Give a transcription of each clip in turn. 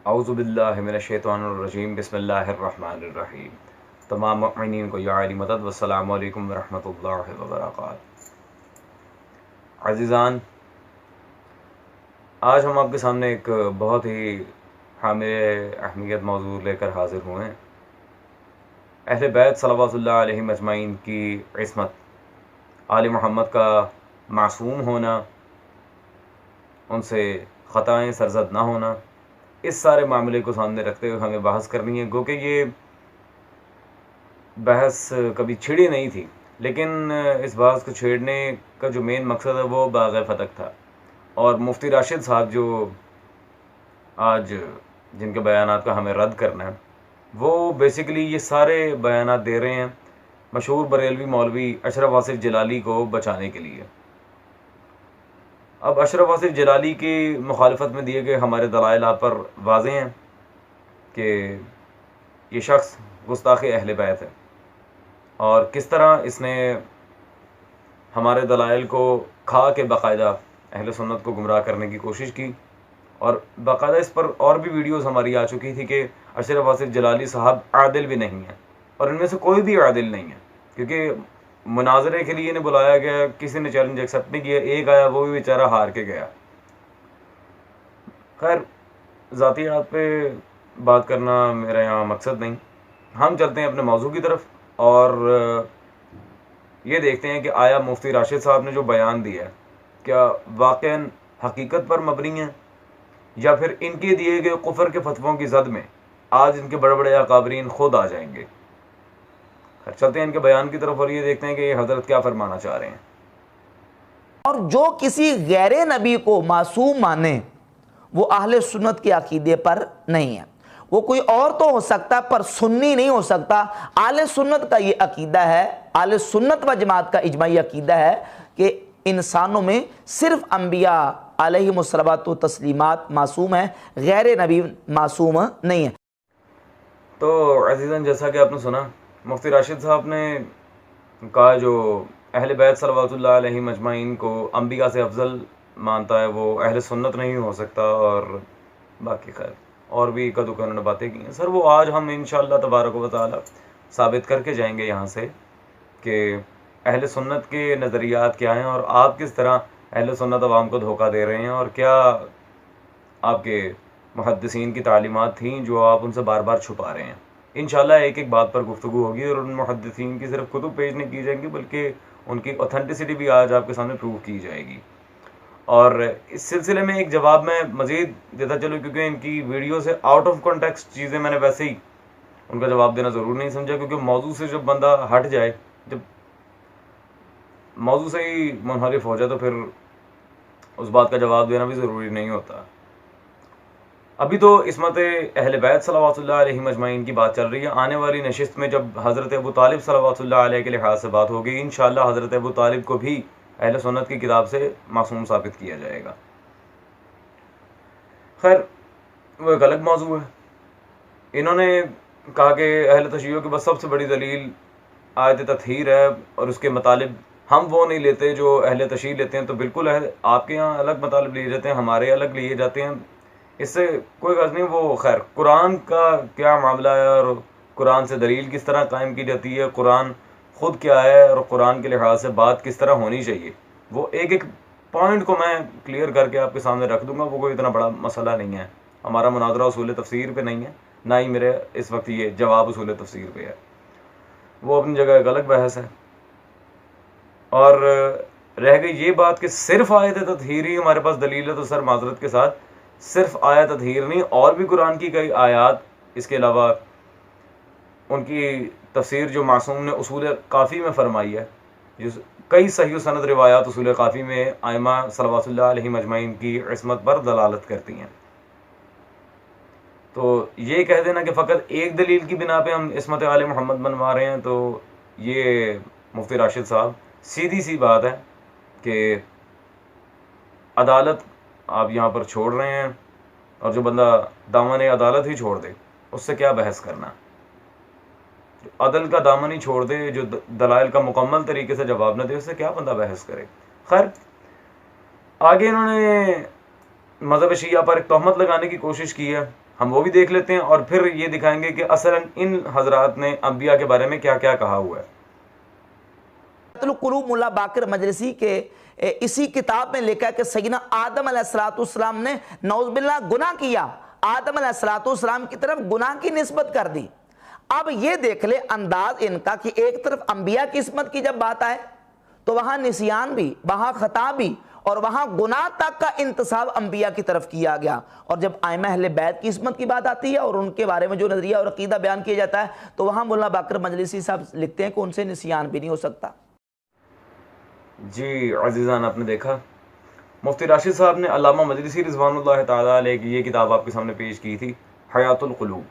औज़ुबिल्लाहि मिनश्शैतानिर्रजीम बिस्मिल्लाहिर्रहमानिर्रहीम। तमाम मुमिनीन को या अली मदद वस्सलामु अलैकुम वरहमतुल्लाहि वबरकातुहू। अज़ीज़ान, आज हम आपके सामने एक बहुत ही हामिल अहमियत मौजू लेकर हाज़िर हुए हैं। अहले बैत सल्लल्लाहु अलैहि अजमईन की इस्मत, आले मोहम्मद का मासूम होना, उनसे ख़ताएँ सरज़द ना होना, इस सारे मामले को सामने रखते हुए हमें बहस करनी है। गो कि ये बहस कभी छिड़ी नहीं थी, लेकिन इस बहस को छेड़ने का जो मेन मकसद है वो बाग़ फ़तक था। और मुफ्ती राशिद साहब जो आज जिनके बयानात का हमें रद्द करना है, वो बेसिकली ये सारे बयानात दे रहे हैं मशहूर बरेलवी मौलवी अशरफ आसिफ जलाली को बचाने के लिए। अब अशरफ आसिफ जलाली की मुखालफत में दिए गए हमारे दलाइल आप पर वाज़ेह हैं कि ये शख्स गुस्ताख़ अहले बैत है और किस तरह इसने हमारे दलाइल को खा के बाकायदा अहले सुन्नत को गुमराह करने की कोशिश की। और बाकायदा इस पर और भी वीडियोस हमारी आ चुकी थी कि अशरफ आसिफ जलाली साहब आदिल भी नहीं हैं, और इनमें से कोई भी आदिल नहीं है, क्योंकि मुनाजरे के लिए इन्हें बुलाया गया, किसी ने चैलेंज एक्सेप्ट नहीं किया, एक आया वो भी बेचारा हार के गया। खैर, ज़ातियात पे बात करना मेरा यहाँ मकसद नहीं। हम चलते हैं अपने मौजू की तरफ और ये देखते हैं कि आया मुफ्ती राशिद साहब ने जो बयान दिया है क्या वाक़ईन हकीकत पर मबनी है, या फिर इनके दिए गए कुफर के फतवों की जद में आज इनके बड़े बड़े अकाबरीन खुद आ जाएंगे। चलते हैं इनके बयान की तरफ और ये देखते हैं कि ये हजरत क्या फरमाना चाह रहे हैं। और जो किसी गैर नबी को मासूम माने वो अहले सुन्नत के अकीदे पर नहीं है। वो कोई और तो हो सकता पर सुन्नी नहीं हो सकता। आले सुन्नत का ये अकीदा है, आले सुन्नत व जमात का इजमाई अकीदा है कि इंसानों में सिर्फ अंबिया अलैहिमुस्सलातु तस्लीमात मासूम है, गैर नबी मासूम नहीं है। तो अज़ीज़न, जैसा कि आपने सुना, मुफ्ती राशिद साहब ने कहा जो अहले बैत सल्लल्लाहु अलैहि अजमईन को अंबिया से अफजल मानता है वो अहले सुन्नत नहीं हो सकता, और बाकी खैर और भी कदू का उन्होंने बातें की हैं। सर, वो आज हम इंशाअल्लाह तबारक व तआला साबित करके जाएंगे यहाँ से कि अहले सुन्नत के नज़रियात क्या हैं और आप किस तरह अहले सुन्नत अवाम को धोखा दे रहे हैं, और क्या आपके मुहद्दिसीन की तालीमात थी जो आप उनसे बार बार छुपा रहे हैं। इंशाअल्लाह एक एक बात पर गुफ्तगू होगी और उन मुहद्दिसीन की सिर्फ कुतुब पेश नहीं की जाएंगी, बल्कि उनकी ऑथेंटिसिटी भी आज आपके सामने प्रूव की जाएगी। और इस सिलसिले में एक जवाब मैं मज़ीद देता चलूँ, क्योंकि इनकी वीडियो से आउट ऑफ कॉन्टेक्स्ट चीज़ें मैंने वैसे ही उनका जवाब देना ज़रूर नहीं समझा, क्योंकि मौजू से जब बंदा हट जाए, जब मौजू से ही मुनहरिफ हो जाए, तो फिर उस बात का जवाब देना भी ज़रूरी नहीं होता। अभी तो इस्मत अहले बैत सल्लल्लाहु अलैहि अजमईन की बात चल रही है। आने वाली नशिस्त में जब हज़रत अबू तालिब सल्लल्लाहु अलैहि के लिहाज से बात होगी, इंशाअल्लाह हज़रत अबू तालिब को भी अहले सुन्नत की किताब से मासूम साबित किया जाएगा। खैर, वो एक अलग मौजू है। इन्होंने कहा कि अहले तशय्युअ की बस सबसे बड़ी दलील आयत तत्हीर है, और उसके मतलब हम वो नहीं लेते जो अहले तशय्युअ लेते हैं। तो बिल्कुल आपके यहाँ अलग मतलब लिए जाते हैं, हमारे अलग लिए जाते हैं, इससे कोई गर्ज नहीं। वो खैर, कुरान का क्या मामला है और कुरान से दलील किस तरह कायम की जाती है, कुरान ख़ुद क्या है और कुरान के लिहाज से बात किस तरह होनी चाहिए, वो एक एक पॉइंट को मैं क्लियर करके आपके सामने रख दूंगा। वो कोई इतना बड़ा मसला नहीं है। हमारा मुनाजरा उसूल तफसीर पे नहीं है, ना ही मेरे इस वक्त ये जवाब उसूल तफसीर पे है। वो अपनी जगह एक अलग बहस है। और रह गई ये बात कि सिर्फ आयत तत्हीर ही हमारे पास दलील है, तो सर माजरत के साथ सिर्फ आयत तत्हीर नहीं, और भी कुरान की कई आयात, इसके अलावा उनकी तफसीर जो मासूम ने उसूल काफ़ी में फरमाई है, जिस कई सही सनद रिवायात उसूल काफ़ी में आइमा सल्लल्लाहु अलैहि अजमईन की इस्मत पर दलालत करती हैं। तो ये कह देना कि फ़कत एक दलील की बिना पे हम इस्मत आले मोहम्मद बनवा रहे हैं, तो ये मुफ्ती राशिद साहब, सीधी सी बात है कि अदालत आप यहाँ पर छोड़ रहे हैं, और जो बंदा दामन अदालत ही छोड़ दे उससे क्या बहस करना। अदल का दामन ही छोड़ दे, जो दलाइल का मुकम्मल तरीके से जवाब न दे, उससे क्या बंदा बहस करे। खैर, आगे इन्होंने मज़हब शिया पर एक तहमत लगाने की कोशिश की है। हम वो भी देख लेते हैं और फिर ये दिखाएंगे कि असलन इन हजरात ने अंबिया के बारे में क्या क्या कहा हुआ है। कुलूब मुल्ला बाकर मजलिसी के इसी किताब में लिखा है कि सैयदना आदम अलैहिस्सलाम ने नौज़ुबिल्लाह गुनाह किया, आदम अलैहिस्सलाम की तरफ गुनाह की निस्बत कर दी। अब ये देख ले अंदाज इनका कि एक तरफ अंबिया की इस्मत की जब बात आए तो वहां निसियान भी, वहां खता भी और वहां गुनाह तक का इंतसाब अंबिया की तरफ किया गया। और जब आइमा अहले बैत की इस्मत की बात आती है और उनके बारे में जो नजरिया और अकीदा बयान किया जाता है तो वहां मुल्ला बाकर मजलिसी साहब लिखते हैं कि उनसे निसियान भी नहीं हो सकता। जी अजीज़ान, आपने देखा मुफ्ती राशिद साहब ने अल्लामा मजलिसी रिज़वानुल्लाह ताला अलैह की ये किताब आपके सामने पेश की थी, हयातुल क़ुलूब।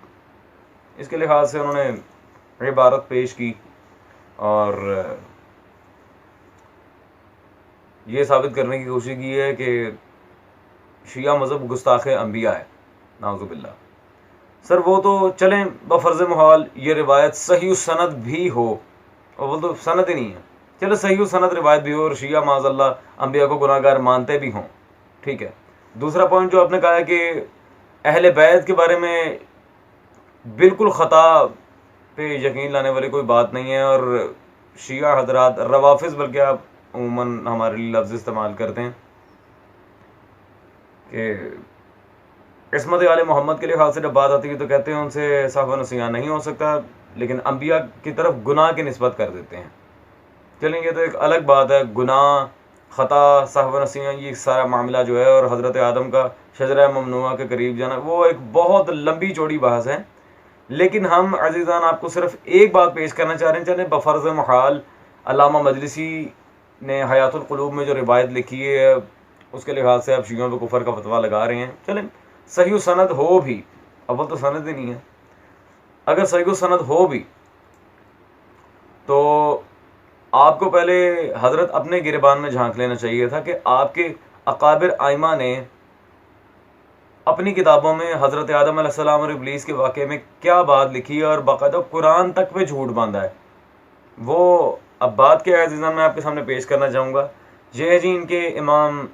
इसके लिहाज से उन्होंने इबारत पेश की और ये साबित करने की कोशिश की है कि शिया मज़हब गुस्ताख़ अंबिया है, नाउज़ुबिल्लाह। सर वो तो चलें बफ़र्ज़ मुहाल ये रिवायत सही सनद भी हो, और वो तो सनद ही नहीं है, चलो सही सनद रिवायत भी हो और शिया माज़अल्लाह अंबिया को गुनाहगार मानते भी हों, ठीक है। दूसरा पॉइंट जो आपने कहा है कि अहले बैत के बारे में बिल्कुल ख़ता पे यकीन लाने वाली कोई बात नहीं है, और शिया हजरात रवाफिज़ बल्कि आप उमूमन हमारे लिए लफ्ज़ इस्तेमाल करते हैं कि इस्मत आले मोहम्मद के लिहाज से जब बात आती है तो कहते हैं उनसे साफ़ नसियान नहीं हो सकता, लेकिन अंबिया की तरफ गुनाह की निस्बत कर देते हैं। चलें ये तो एक अलग बात है, गुनाह, ख़ता, साफ़ नसियान, ये सारा मामला जो है और हज़रत आदम का शजरा ममनुआ के करीब जाना, वो एक बहुत लंबी चौड़ी बहस है। लेकिन हम अजीज़ान आपको सिर्फ एक बात पेश करना चाह रहे हैं। चलें बफ़र्ज़ मुहाल अल्लामा मजलिसी ने हयातुल क़ुलूब में जो रिवायत लिखी है उसके लिहाज से आप शियों पे कुफर का फतवा लगा रहे हैं। चलें सही सनद हो भी, अव्वल तो सनद ही नहीं है, अगर सही सनद हो भी तो आपको पहले हज़रत अपने गिरबान में झांक लेना चाहिए था कि आपके अकाबिर आइमा ने अपनी किताबों में हज़रत आदम अलैहिस्सलाम और इब्लीस के वाक़े में क्या बात लिखी है और बाकायदा कुरान तक पे झूठ बांधा है। वो अब बात क्या है अज़ीज़ान, मैं आपके सामने पेश करना चाहूँगा। ये है जी इनके इमाम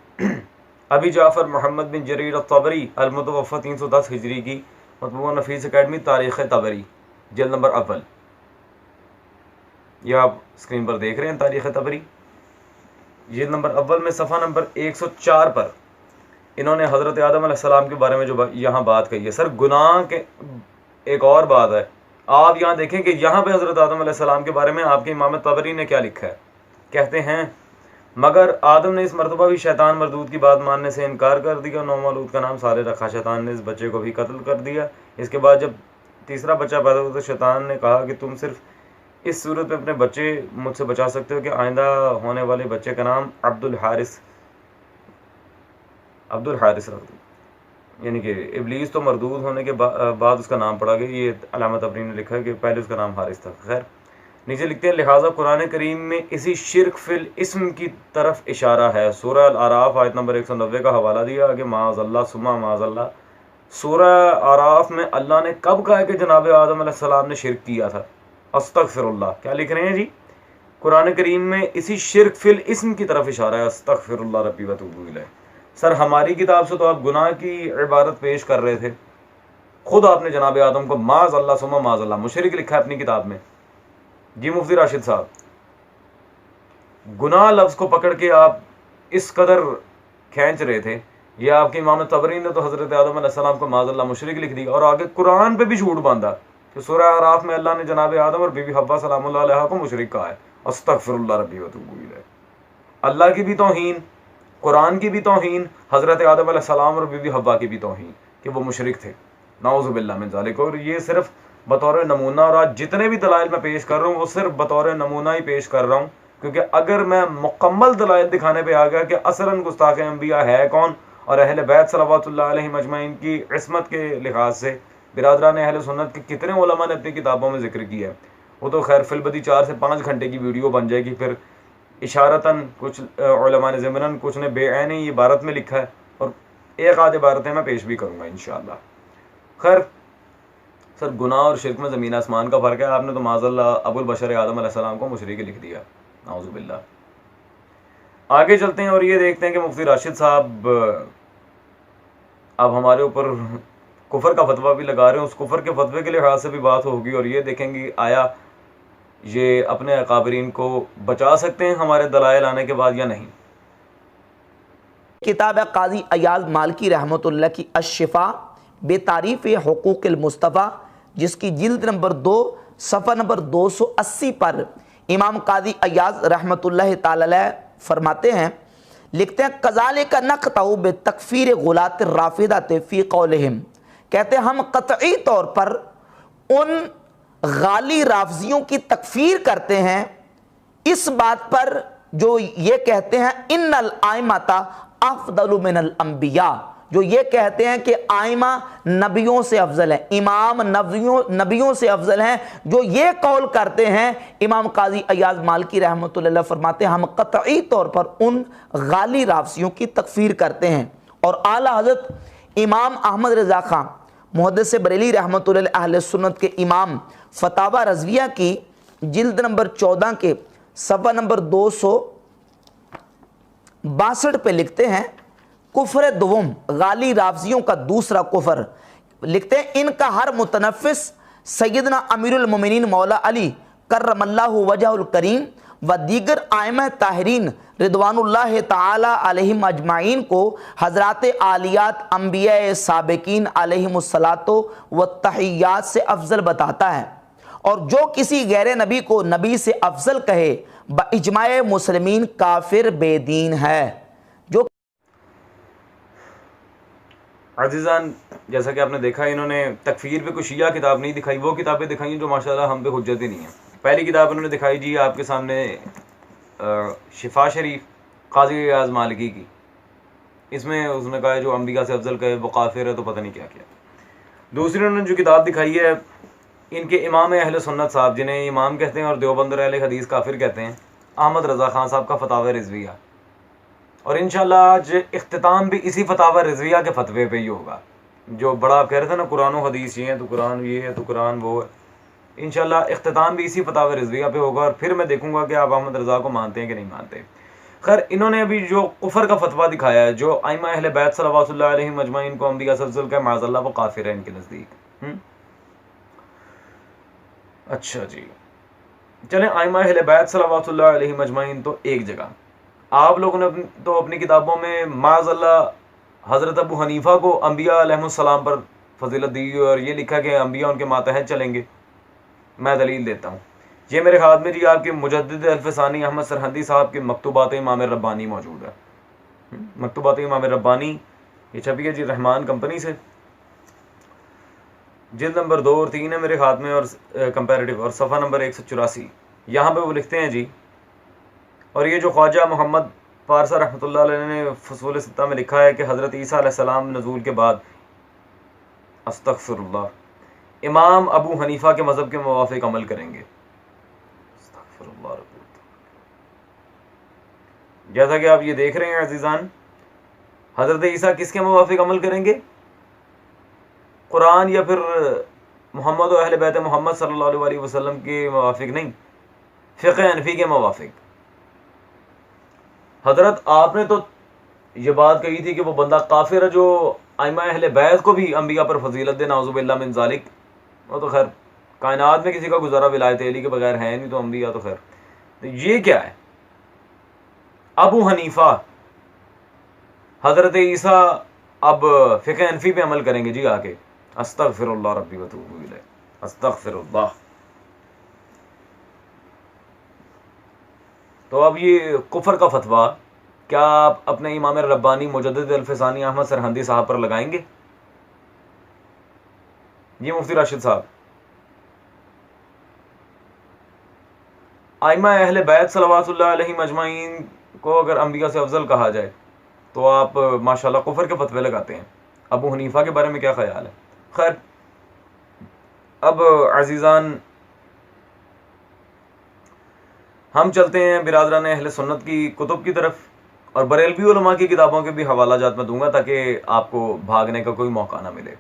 अबी जाफ़र मोहम्मद बिन जरीर तबरी अल-मुतवफ़्फ़ा 310 हिजरी की मतबूआ नफीस अकेडमी तारीख़ तबरी जल्द नंबर अव्वल, यह आप स्क्रीन पर देख रहे हैं तारीख़ तबरी जल्द नंबर अव्वल में सफ़ा नंबर 104 पर इन्होंने हज़रत आदम अलैहिस्सलाम के बारे में जो यहाँ बात कही है। सर गुनाह के एक और बात है, आप यहाँ देखें कि यहाँ पे हज़रत आदम अलैहिस्सलाम के बारे में आपके इमाम तबरी ने क्या लिखा है। कहते हैं मगर आदम ने इस मरतबा भी शैतान मरदूद की बात मानने से इनकार कर दिया, नौमौलूद का नाम साले रखा, शैतान ने इस बच्चे को भी कत्ल कर दिया। इसके बाद जब तीसरा बच्चा पैदा हुआ तो शैतान ने कहा कि तुम सिर्फ इस सूरत में अपने बच्चे मुझसे बचा सकते हो कि आइंदा होने वाले बच्चे का नाम अब्दुल हारिस रख दो। यानी कि इब्लीस तो मरदूद होने के बाद उसका नाम पड़ा गया, ये अलामा तबरी ने लिखा है कि पहले उसका नाम हारिस था। खैर नीचे लिखते हैं लिहाजा कुरान करीम में इसी शिरक फिल इस्म की तरफ इशारा है। सूरह अल आराफ आयत नंबर 190 का हवाला दिया कि माज़अल्लाह सुमा माज़अल्लाह। सूरह आराफ में अल्लाह ने कब कहा कि जनाब आदम अलैहिस्सलाम ने शिरक किया था? अस्तगफिरुल्लाह। क्या लिख रहे हैं जी? कुरान करीम में इसी शिरक फिल इस्म की तरफ इशारा है, अस्तगफिरुल्लाह रब्बी व तूबू इलैह। सर हमारी किताब से तो आप गुनाह की इबारत पेश कर रहे थे, खुद आपने जनाब आदम को माज़अल्लाह सुमा माज़अल्लाह मुशरिक लिखा है अपनी किताब में। जी मुफ्ती राशिद साहब, गुनाह लफ्ज़ को पकड़ के आप इस कदर खींच रहे थे, ये आपके इमाम तबरी ने तो हज़रत आदम अलैहिस्सलाम को माज़अल्लाह मुशरिक लिख दिया और आगे कुरान पे भी झूठ बांधा कि सूरह आराफ में अल्लाह ने जनाब आदम और बीबी हव्वा सलामुल्लाह अलैहा को मुशरिक कहा है। अस्तगफिरुल्लाह रब्बी व तूबू इलैह। अल्लाह की भी तौहीन, कुरान की भी तौहीन, हज़रत आदम अलैहिस्सलाम और बीबी हव्वा की भी तौहीन कि वो मुशरिक थे, नाउज़ुबिल्लाह मिन ज़ालिक। और ये सिर्फ बतौर नमूना, और आज जितने भी दलाइल मैं पेश कर रहा हूँ वो सिर्फ बतौर नमूना ही पेश कर रहा हूँ, क्योंकि अगर मैं मुकम्मल दलाइल दिखाने पे आ गया कि असलन गुस्ताख़ अंबिया है कौन और अहले बैत सल्लल्लाहु अलैहि मजमईन की इस्मत के लिहाज से बिरादरान अहले सुन्नत के कितने उलमा ने अपनी किताबों में जिक्र किया है, वो तो खैर फिलबदी 4 से 5 घंटे की वीडियो बन जाएगी। फिर इशारतन कुछ उलमा ने ज़िमनन, कुछ ने बेऐनी ये इबारत में लिखा है और एक आध इबारतें मैं पेश भी करूँगा इंशाअल्लाह। खैर सर गुनाह और शिरक में ज़मीन आसमान का फ़र्क है। आपने तो माज़अल्लाह अबुल बशर आदम अलैहिस्सलाम को मुशरिक लिख दिया, नाउज़ुबिल्लाह। आगे चलते हैं और ये देखते हैं कि मुफ्ती राशिद साहब अब हमारे ऊपर कुफर का फतवा भी लगा रहे हैं, उस कुफर के फतवे के लिहाज से भी बात होगी और ये देखेंगे आया ये अपने अकाबरीन को बचा सकते हैं हमारे दलाइल आने के बाद या नहीं। किताब है काजी अयाज मालकी रहमतुल्लाह की अशिफा बेतारीफ़ हुकूक़िल मुस्तफ़ा, जिसकी जिल्द नंबर 2 सफ़ा नंबर 280 पर इमाम काजी अयाज रहमतुल्लाह ताला अलैह फरमाते हैं, लिखते हैं कज़ालिका नक़तउ बेतकफ़ीर गुलात राफ़िदत फ़ी क़ौलिहिम, कहते हैं हम क़तई तौर पर उन गाली राफ़ज़ियों की तकफ़ीर करते हैं इस बात पर जो ये कहते हैं इन्नल आइमता अफ़दलु मिनल अंबिया, जो ये कहते हैं कि आइमा नबियों से अफजल है, इमाम नबियों से अफजल हैं, जो ये कौल करते हैं इमाम काजी अयाज मालकी रहमतुल्लाह फरमाते हैं हम क़तई तौर पर उन गाली राफ़ज़ियों की तकफ़ीर करते हैं। और आला हज़रत इमाम अहमद रज़ा खां मुहद्दिस बरेली रहमतुल्लाह अहले सुन्नत के इमाम फतावा रज़विया की जिल्द नंबर 14 के सफ़ा नंबर 262 पे लिखते हैं कुफ्र दुवम गाली राफ़ज़ियों का दूसरा कुफ्र, लिखते हैं इनका हर मुतनफ़िस सैयदना अमीरुल मोमिनीन मौला अली कर्रमल्लाहु वजहुल करीम व दीगर आइमा ताहिरीन रिदवानुल्लाह ताला अलैहिम अजमाइन को हज़रात आलियात अंबिया साबिकीन अलैहिमुस्सलातो व तहियात से अफजल बताता है, और जो किसी गैर नबी को नबी से अफजल कहे ब इजमाए मुस्लिमीन काफिर बेदीन है। जो अज़ीज़ान, जैसा कि आपने देखा इन्होंने तकफ़ीर पे कुछ शिया किताब नहीं दिखाई, वो किताबें दिखाई जो माशाल्लाह हम पे हुज्जत ही नहीं है। पहली किताब उन्होंने दिखाई जी आपके सामने शिफा शरीफ काजी अयाज मालिकी की, इसमें उसने कहा जो अंबिया से अफजल कहे वो काफिर है, तो पता नहीं क्या किया। दूसरी उन्होंने जो किताब दिखाई है इनके इमाम अहले सुन्नत साहब, जिन्हें इमाम कहते हैं और देवबंद अहले हदीस काफिर कहते हैं, अहमद रज़ा खान साहब का फतावा रिज़विया, और इंशाल्लाह आज इख्तिताम भी इसी फतावा रिज़विया के फतवे पे ही होगा। जो बड़ा आप कह रहे थे ना कुरान व हदीस ये है तो कुरान ये है तो कुरान वो है, इंशाल्लाह इख्तिताम भी इसी फतावा रिज़विया पे होगा और फिर मैं देखूंगा कि आप अहमद रज़ा को मानते हैं कि नहीं मानते। खैर, इन्होंने अभी जो कुफर का फतवा दिखाया है, जो आइमा अहले बैत सल्लल्लाहु अलैहि मजमाइन को अंबिया से अफजल का माज़अल्लाह वो काफिर है इनके नज़दीक। अच्छा जी, चलें आइमा अहले बैत सल्लल्लाहु अलैहि मजमाइन तो एक जगह, आप लोगों ने तो अपनी किताबों में माज़अल्लाह हज़रत अबू हनीफ़ा को अंबिया अलैहिस्सलाम पर फजीलत दी और ये लिखा कि अंबिया उनके मातहत चलेंगे। मैं दलील देता हूँ, ये मेरे हाथ में जी आपके मुजद्दिद अल्फ़सानी अहमद सरहंदी साहब के मकतूबात इमाम रब्बानी मौजूद है। मकतूबात इमाम रब्बानी ये छपी है जी रहमान कंपनी से, जिल्द नंबर 2 और 3 है मेरे हाथ में, और कंपैरेटिव, और सफ़ा नंबर 184। यहाँ पे वो लिखते हैं जी, और ये जो ख्वाजा मोहम्मद पारसा रहमतुल्लाह अलैह ने फसूल सित्ता में लिखा है कि हज़रत ईसा अलैहिस्सलाम नज़ूल के बाद अस्तग़फिरुल्लाह इमाम अबू हनीफ़ा के मज़हब के मुवाफ़िक अमल करेंगे। जैसा कि आप ये देख रहे हैं अज़ीज़ान, हज़रत ईसा किसके मुवाफ़िक अमल करेंगे? कुरान या फिर मोहम्मद और अहले बैत मोहम्मद सल्लल्लाहु अलैहि वसल्लम के मुवाफ़िक नहीं, फ़िक़्ह हनफ़ी के मुवाफ़िक। हज़रत आपने तो ये बात कही थी कि वो बंदा काफिर है जो आइमा अहले बैत को भी अंबिया पर फजीलत दे, नाउज़ुबिल्लाह मिन ज़ालिक। वो तो खैर कायनात में किसी का गुजारा विलायत अली के बगैर है नहीं, तो अंबिया तो खैर। तो ये क्या है? अबू हनीफा हज़रत ईसा अब फ़िक़्ह हनफ़ी पे अमल करेंगे जी आके। अस्तग़फिरुल्लाह रब्बी व अतूबु इलैह, अस्तग़फिरुल्लाह। तो अब ये कुफर का फतवा क्या आप अपने इमाम रब्बानी मुजद्दिद अल्फ़सानी अहमद सरहंदी साहब पर लगाएंगे? ये मुफ्ती राशिद साहब, आइमा अहले बैत सल्लल्लाहु अलैहि मजमाइन को अगर अंबिया से अफजल कहा जाए तो आप माशाल्लाह कुफर के फतवे लगाते हैं। अबू हनीफा के बारे में क्या ख्याल है? खैर, अब अज़ीज़ान हम चलते हैं बिरादरान अहले सुन्नत की कुतुब की तरफ, और बरेलवी उलमा की किताबों के भी हवाला जात मैं दूंगा ताकि आपको भागने का कोई मौका ना मिले।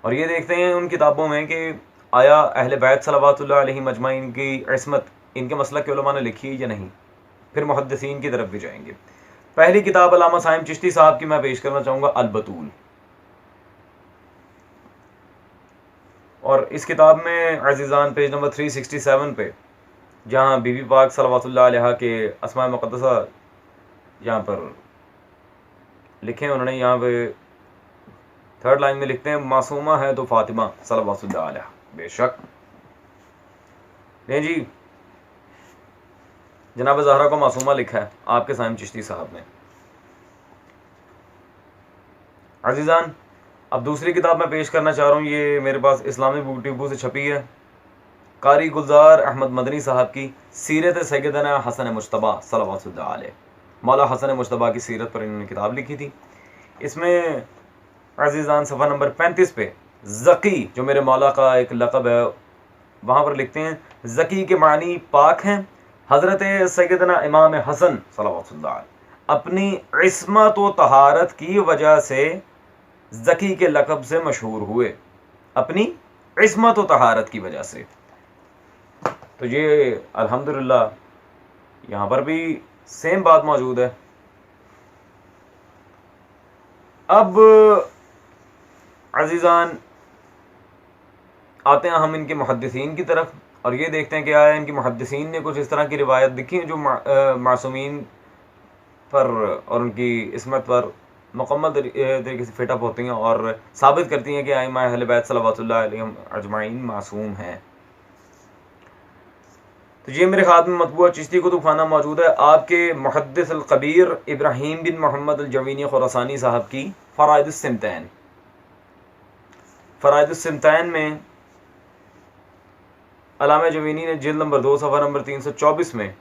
और ये देखते हैं उन किताबों में कि आया अहले बैत सल्लल्लाहु अलैहि मजमाइन की इस्मत इनके मसलक के उलमा ने लिखी है या नहीं। फिर मुहद्दिसीन की तरफ भी जाएंगे। पहली किताब अल्लामा साइम चिश्ती साहब की मैं पेश करना चाहूँगा, अल बतूल। और इस किताब में अज़ीज़ान पेज नंबर 367 पे जहाँ बीबी पाक सल्लल्लाहु अलैहा के अस्मा मुक़द्दसा यहाँ पर लिखे हैं उन्होंने, यहाँ पे 3rd लाइन में लिखते हैं मासूमा है तो फातिमा सल्लल्लाहु अलैहा। बेशक नहीं जी, जनाब ज़हरा को मासूमा लिखा है आपके साइम चिश्ती साहब ने। अज़ीज़ान, अब दूसरी किताब मैं पेश करना चाह रहा हूँ, ये मेरे पास इस्लामी बुक डिपो से छपी है, कारी गुलजार अहमद मदनी साहब की सीरत सैयदना हसन मुश्तबा सल्लल्लाहु अलैहि। मौला हसन मुश्तबा की सीरत पर इन्होंने किताब लिखी थी। इसमें अज़ीज़ान सफ़ा नंबर 35 पे ज़की, जो मेरे मौला का एक लक़ब है, वहाँ पर लिखते हैं ज़की के मानी पाक हैं। हज़रत सैयदना इमाम हसन सल्लल्लाहु अलैहि अपनी इस्मत व तहारत की वजह से ज़की के लक़ब से मशहूर हुए, अपनी इस्मत व तहारत की वजह से। तो ये अल्हम्दुलिल्लाह यहाँ पर भी सेम बात मौजूद है। अब अज़ीज़ान आते हैं हम इनके मुहद्दिसीन की तरफ और ये देखते हैं कि आया इनके मुहद्दिसीन ने कुछ इस तरह की रिवायत लिखी है जो मासूमीन पर और उनकी इस्मत पर मुकम्मल तरीके से फिटअप होती हैं और साबित करती हैं कि आइमा अहले बैत सल्लल्लाहु अलैहिम अजमाइन मासूम हैं। तो ये मेरे ख़ात में मतबूआ चिश्ती कुतुबखाना मौजूद है, आपके मुहद्दिस अल कबीर इब्राहीम बिन मोहम्मद अल जवीनी खुरासानी साहब की फ़राइदुस्सिमतैन। फ़राइदुस्सिमतैन में अल्लामा जवीनी ने जिल्द नंबर 2 सफ़ा नंबर 324 में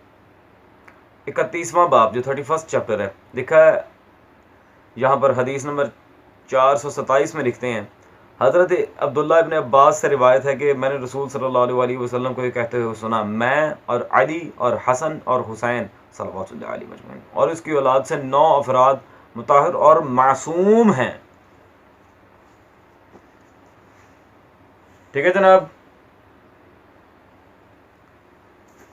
31वां बाब जो 31st चैप्टर है लिखा है। यहाँ पर हदीस नंबर 427 में लिखते हैं हज़रत अब्दुल्ला इब्न अब्बास से रिवायत है कि मैंने रसूल सल्लल्लाहु अलैहि वसल्लम को ये कहते हुए सुना, मैं और अली और हसन और हुसैन सल्लल्लाहु अलैहि वसल्लम और इसकी औलाद से 9 अफराद मुताहिर और मासूम हैं। ठीक है जनाब,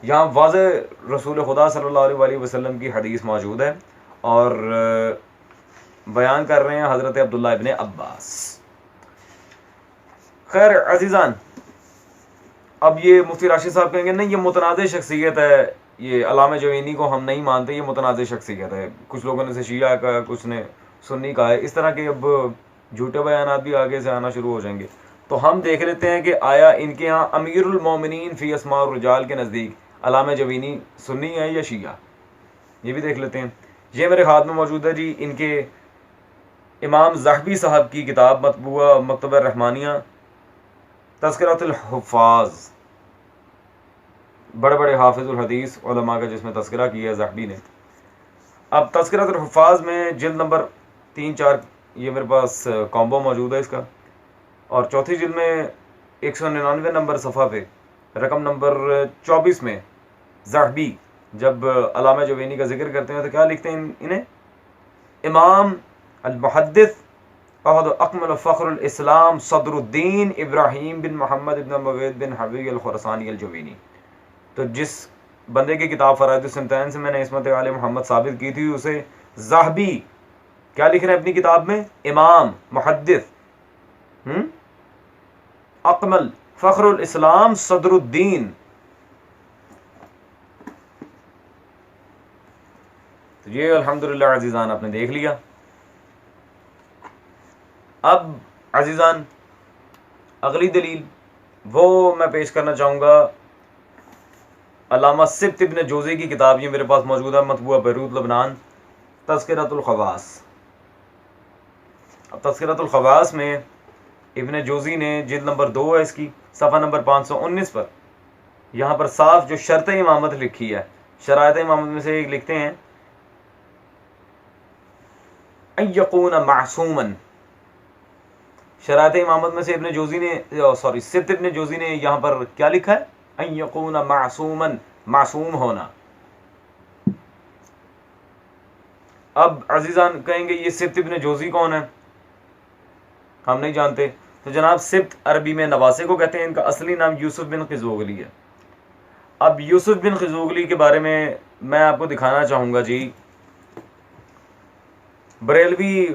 यहाँ वाज़े रसूल खुदा सल्लल्लाहु अलैहि वसल्लम की हदीस मौजूद है और बयान कर रहे हैं हज़रत अब्दुल्ला इब्न अब्बास। खैर अज़ीज़ान, अब ये मुफ्ती राशिद साहब कहेंगे नहीं ये मुतनाज़ शख्सियत है, ये अल्लामा जवीनी को हम नहीं मानते, ये मुतनाज़ शख्सियत है। कुछ लोगों ने इसे शिया कहा, कुछ ने सुन्नी कहा है, इस तरह के अब झूठे बयानात भी आगे से आना शुरू हो जाएंगे। तो हम देख लेते हैं कि आया इनके यहाँ अमीरुल मोमिनीन फ़ी अस्मा और रिजाल के नज़दीक अल्लामा जवीनी सुन्नी है या शिया, ये भी देख लेते हैं। ये मेरे हाथ में मौजूद है जी इनके इमाम ज़हबी साहब की किताब मतबूआ मकतबा रहमानिया तज़किरतुल हुफ़्फ़ाज़, बड़े बड़े हाफिज़ुल हदीस उलमा का जिसमें तज़किरा किया है ज़हबी ने। अब तज़किरतुल हुफ़्फ़ाज़ में जिल्द नंबर 3-4 ये मेरे पास कॉम्बो मौजूद है इसका, और चौथी जिल्द में 199 नंबर सफ़ा पे रकम नंबर 24 में ज़हबी जब अल्लामा जवीनी का जिक्र करते हैं तो क्या लिखते हैं इन्हें, इमाम अल मुहद्दिस अहद अकमल फ़ख्रुल इस्लाम सदरुद्दीन इब्राहीम बिन मोहम्मद इब्न मवेद बिन हबी अल खुरासानी अल जवीनी। तो जिस बंदे की किताब फ़राइदुस्सिमतैन से मैंने इस्मत आले मोहम्मद साबित की थी उसे ज़हबी क्या लिख रहे हैं अपनी किताब में, इमाम मुहद्दिस अकमल फ़ख्रुल इस्लाम सदरुद्दीन। तो ये अल्हम्दुलिल्लाह अज़ीज़ान आपने देख लिया। अब अज़ीज़ान अगली दलील वो मैं पेश करना चाहूँगा अल्लामा सिब्त इब्न जोज़ी की किताब, ये मेरे पास मौजूद है मतबूआ बैरूत लबनान तज़किरतुल ख़वास। अब तज़किरतुल ख़वास में इब्न जोज़ी ने जिल्द नंबर 2 है इसकी सफ़ा नंबर 519 पर यहाँ पर साफ जो शर्त इमामत लिखी है, शराइत इमामत में से एक लिखते हैं अन यकून मासूमन। शराइत इमामत में से इब्न जोज़ी ने सिब्त इब्न जोज़ी ने यहाँ पर क्या लिखा है, अन यकून मासूमन, मासूम होना। अब अज़ीज़ान कहेंगे ये सिब्त इब्न जोज़ी कौन है, हम नहीं जानते। तो जनाब सिब्त अरबी में नवासे को कहते हैं, इनका असली नाम यूसुफ बिन ख़िज़ोगली है। अब यूसुफ बिन ख़िज़ोगली के बारे में मैं आपको दिखाना चाहूँगा जी, बरेलवी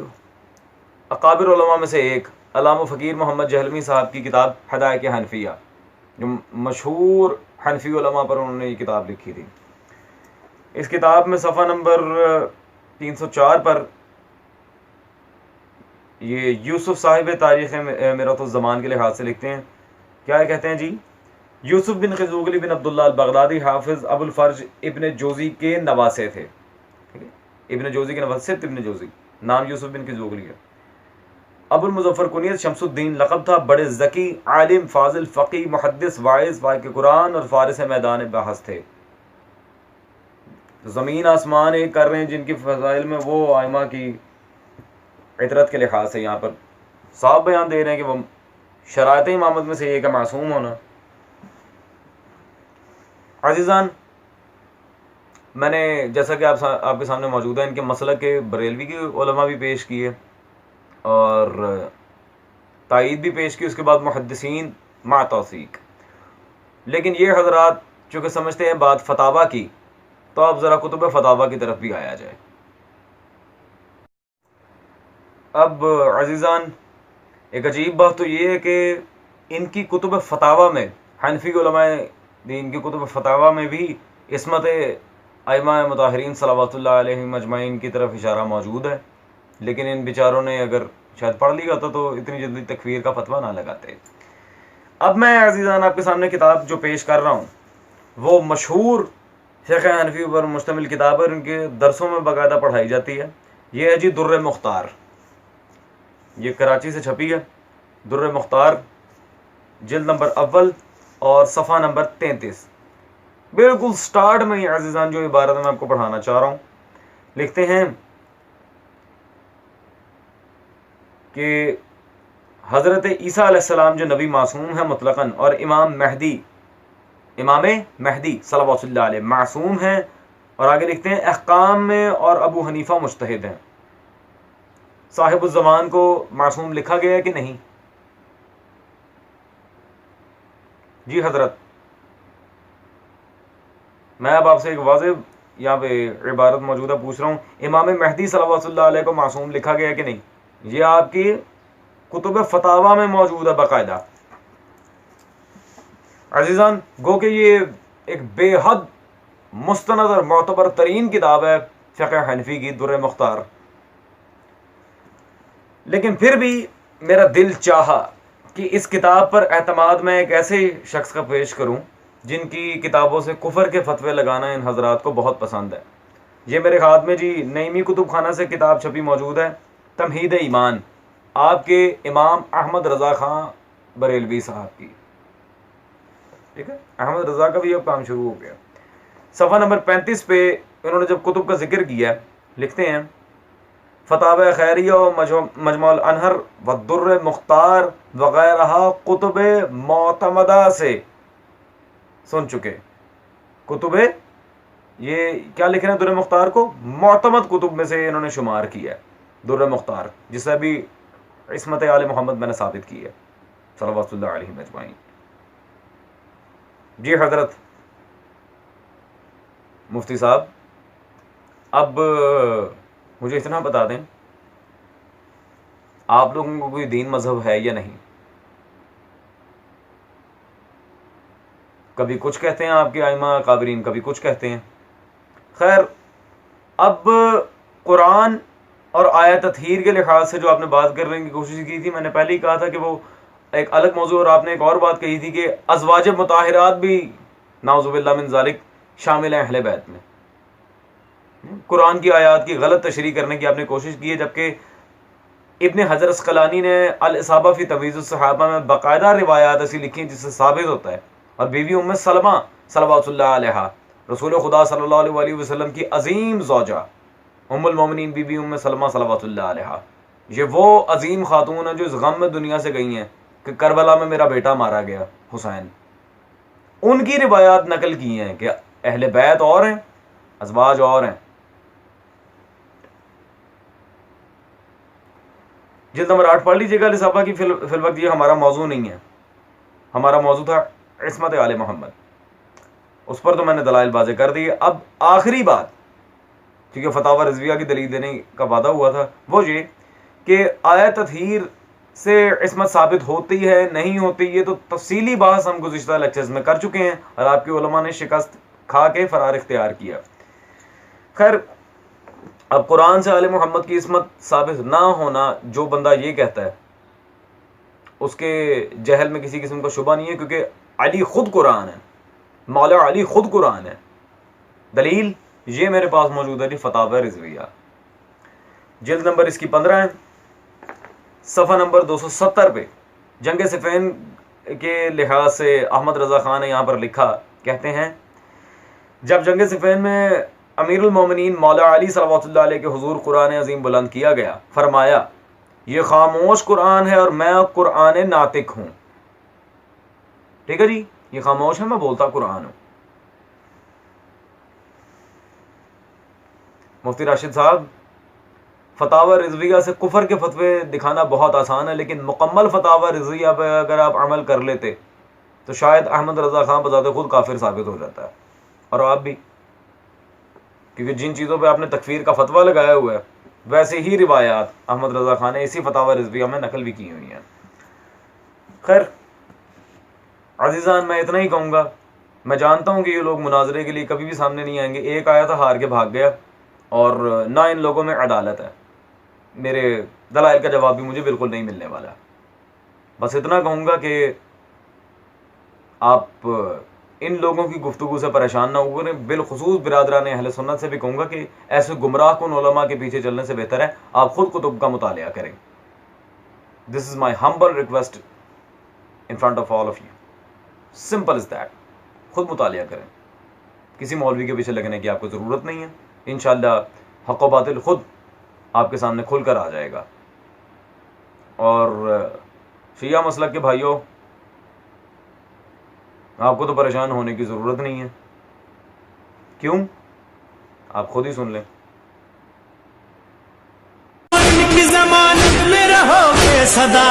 अकाबिर उलमा में से एक अल्लामा फ़कीर मोहम्मद जहलमी साहब की किताब हदायत हनफिया, जो मशहूर हनफी उलमा पर उन्होंने ये किताब लिखी थी। इस किताब में सफ़ा नंबर 304 पर ये यूसुफ साहिब तारीख़ मिरातुज़्ज़मान के लिहाज से लिखते हैं। क्या कहते हैं जी? यूसुफ बिन खिज़ूगली बिन अब्दुल्लाह अल बगदादी हाफिज़ अबुल फ़र्ज इब्न जोज़ी के नवासे थे। ठीक है, इब्न जोज़ी के नवासे, इब्न जोज़ी, नाम यूसुफ बिन खिज़ूगली है। अबुल मुज़फ़्फ़र कुनियत शमसुद्दीन लक़ब था। बड़े ज़की, आलिम, फ़ाज़िल, फ़क़ी, मुहद्दिस, वाइज़, वाक़िअ कुरान और फ़ारिस मैदान बहस थे। ज़मीन आसमान एक कर रहे हैं जिनकी फ़ज़ाइल में वो आइमा की इतरत के लिहाज से यहाँ पर साफ बयान दे रहे हैं कि वो शराइत इमामत में से एक है मासूम होना। अज़ीज़ान, मैंने जैसा कि आपके सामने मौजूद है, इनके मसलक के बरेलवी के उलमा भी पेश किए और तायीद भी पेश की, उसके बाद मुहद्दिसीन मा तौसीक। लेकिन ये हज़रात चूँकि समझते हैं बात फतावा की, तो अब ज़रा कुतुब फतावा की तरफ भी आया जाए। अब अज़ीज़ान, एक अजीब बात तो ये है कि इनकी कुतुब फतावा में, हनफी उलमाए दीन की कुतुब फतावा में भी इसमत अइमा मुताहरीन सलावतुल्लाह अलैहिम अजमाइन की तरफ इशारा मौजूद है। लेकिन इन बेचारों ने अगर शायद पढ़ लिया होता तो इतनी जल्दी तकफीर का फतवा ना लगाते। अब मैं अज़ीज़ान आपके सामने किताब जो पेश कर रहा हूँ वो मशहूर शेख हनफी पर मुश्तमिल किताब है, उनके दरसों में बाकायदा पढ़ाई जाती है। ये है जी दुर्र मुख्तार, ये कराची से छपी है। दुर्र मुख्तार, जिल्द नंबर अव्वल और सफ़ा नंबर 33। बिल्कुल स्टार्ट में ही अज़ीज़ान जो इबारत मैं आपको पढ़ाना चाह रहा हूँ, लिखते हैं कि हज़रत ईसा अलैहिस्सलाम जो नबी मासूम है मुतलक़न, और इमाम महदी सल्लल्लाहु अलैहि मासूम हैं। और आगे लिखते हैं अहकाम में और अबू हनीफ़ा मुज्तहिद हैं। साहिबुज़्ज़मान को मासूम लिखा गया है कि नहीं? जी हज़रत, मैं अब आपसे एक वाज़ेह यहाँ पे इबारत मौजूदा पूछ रहा हूँ, इमाम महदी सल्लल्लाहु अलैहि को मासूम लिखा गया है कि नहीं? ये आपकी कुतुब फतावा में मौजूद है बाकायदा। अज़ीज़ान, गो कि ये एक बेहद मुस्तनद और मोतबर तरीन किताब है फ़िक़्ह हनफी की, दुर्र मुख्तार। लेकिन फिर भी मेरा दिल चाहा कि इस किताब पर एतमाद मैं एक ऐसे शख्स का पेश करूं जिनकी किताबों से कुफर के फतवे लगाना इन हजरात को बहुत पसंद है। ये मेरे हाथ में जी नईमी कुतुब खाना से किताब छपी मौजूद है, तमहीद ईमान, आपके इमाम अहमद रज़ा खां बरेलवी साहब की। ठीक है, अहमद रज़ा का भी अब काम शुरू हो गया। सफ़ा नंबर 35 पे इन्होंने जब कुतुब का जिक्र किया, लिखते हैं फतावा खैरिया व मजमुअल अनहर व दुर्र मुख्तार वगैरह कुतुब मोतमदा से सुन चुके। कुतुब, ये क्या लिख रहे हैं, दुर्र मुख्तार को मोतमद कुतुब में से इन्होंने शुमार किया है। दुर्र मुख्तार जिसे भी इस्मत आले मोहम्मद मैंने साबित की है सल्लल्लाहु अलैहि अजमाइन। जी हज़रत मुफ्ती साहब, अब मुझे इतना बता दें, आप लोगों को कोई दीन मजहब है या नहीं? कभी कुछ कहते हैं आपके आइमा काबरीन, कभी कुछ कहते हैं। खैर, अब कुरान और आयत तत्हीर के लिहाज से जो आपने बात करने की कोशिश की थी, मैंने पहले ही कहा था कि वो एक अलग मौजू, और आपने एक और बात कही थी कि अज़वाज मुताहिरात भी नाउज़ुबिल्लाह मिन ज़ालिक शामिल हैं अहले बैत में। कुरान की आयत की गलत तशरीह करने की आपने कोशिश की है, जबकि इब्न हजर अस्क़लानी ने अल इसाबा फ़ी तमीज़ुस सहाबा में बाकायदा रिवायात ऐसी लिखी जिससे साबित होता है। और बीवी उम्मे सलमा सल्लल्लाहु अलैहा, रसूल खुदा सल्लल्लाहु अलैहि वसल्लम की अजीम ज़ौजा उम्मुल मोमिनीन बीवी उम्मे सलमा सल्लल्लाहु अलैहा, ये वो अजीम खातून है जो इस गम में दुनिया से गई हैं कि करबला में मेरा बेटा मारा गया हुसैन। उनकी रिवायात नकल की हैं कि अहले बैत और हैं, अज़वाज और हैं। जिल्द नंबर 8 पढ़ लीजिएगा लिसाफा की। फिल वक्त ये हमारा मौजू नहीं है, हमारा मौजू था इस्मत आले मोहम्मद, उस पर तो मैंने दलाइल बाज़े कर दी। अब आखिरी बात, क्योंकि फतावा रज़विया की दलील देने का वादा हुआ था, वो ये कि आयत तत्हीर से इस्मत साबित होती है नहीं होती, ये तो तफसीली बात हम गुज़िश्ता लेक्चर्स में कर चुके हैं और आपकी उलमा ने शिकस्त खा के फरार इख्तियार किया। खैर, अब कुरान से आले मोहम्मद की इस्मत साबित ना होना, जो बंदा ये कहता है उसके जहल में किसी किस्म का शुबा नहीं है, क्योंकि अली खुद कुरान है, मौला अली खुद कुरान है। दलील ये मेरे पास मौजूद है फतावा रिजविया, जिल्द नंबर इसकी 15 है, सफ़ा नंबर 270 पे जंग सिफ़ीन के लिहाज से अहमद रज़ा ख़ान ने यहाँ पर लिखा, कहते हैं जब जंग सिफ़ीन में अमीरुल मोमिनीन मौला अली सल्लल्लाहु अलैहि के हुजूर कुरान अज़ीम बुलंद किया गया, फरमाया ये खामोश कुरान है और मैं कुरान नातिक हूँ। ठीक है जी, ये खामोश है, मैं बोलता कुरान हूँ। मुफ्ती राशिद साहब, फतावा रिजविया से कुफर के फतवे दिखाना बहुत आसान है, लेकिन मुकम्मल फतावा रिजविया पर अगर आप अमल कर लेते तो शायद अहमद रज़ा ख़ान बजाते खुद काफिर साबित हो जाता है, और आप भी, क्योंकि जिन चीज़ों पे आपने तकफीर का फतवा लगाया हुआ है वैसे ही रिवायात अहमद रज़ा ख़ान ने इसी फतावा रिजविया में नकल भी की हुई हैं। खैर अज़ीज़ान, मैं इतना ही कहूँगा, मैं जानता हूँ कि ये लोग मुनाजरे के लिए कभी भी सामने नहीं आएंगे। एक आया था, हार के भाग गया, और ना इन लोगों में अदालत है, मेरे दलाइल का जवाब भी मुझे बिल्कुल नहीं मिलने वाला। बस इतना कहूँगा कि आप इन लोगों की गुफ्तगू से परेशान ना हो। बिलखुसूस बिरादरान अहले सुन्नत से भी कहूँगा कि ऐसे गुमराह कुन उलमा के पीछे चलने से बेहतर है आप खुद कुतुब का मुतालिया करें। This is my humble request in front of all of you, simple is that. खुद मुतालिया करें, किसी मौलवी के पीछे लगने की आपको ज़रूरत नहीं है। इंशाअल्लाह हक़ व बातिल खुद आपके सामने खुल कर आ जाएगा। और शिया मसलक के भाइयों, आपको तो परेशान होने की ज़रूरत नहीं है। क्यों? आप खुद ही सुन लें। ज़माने में रहोगे सदा।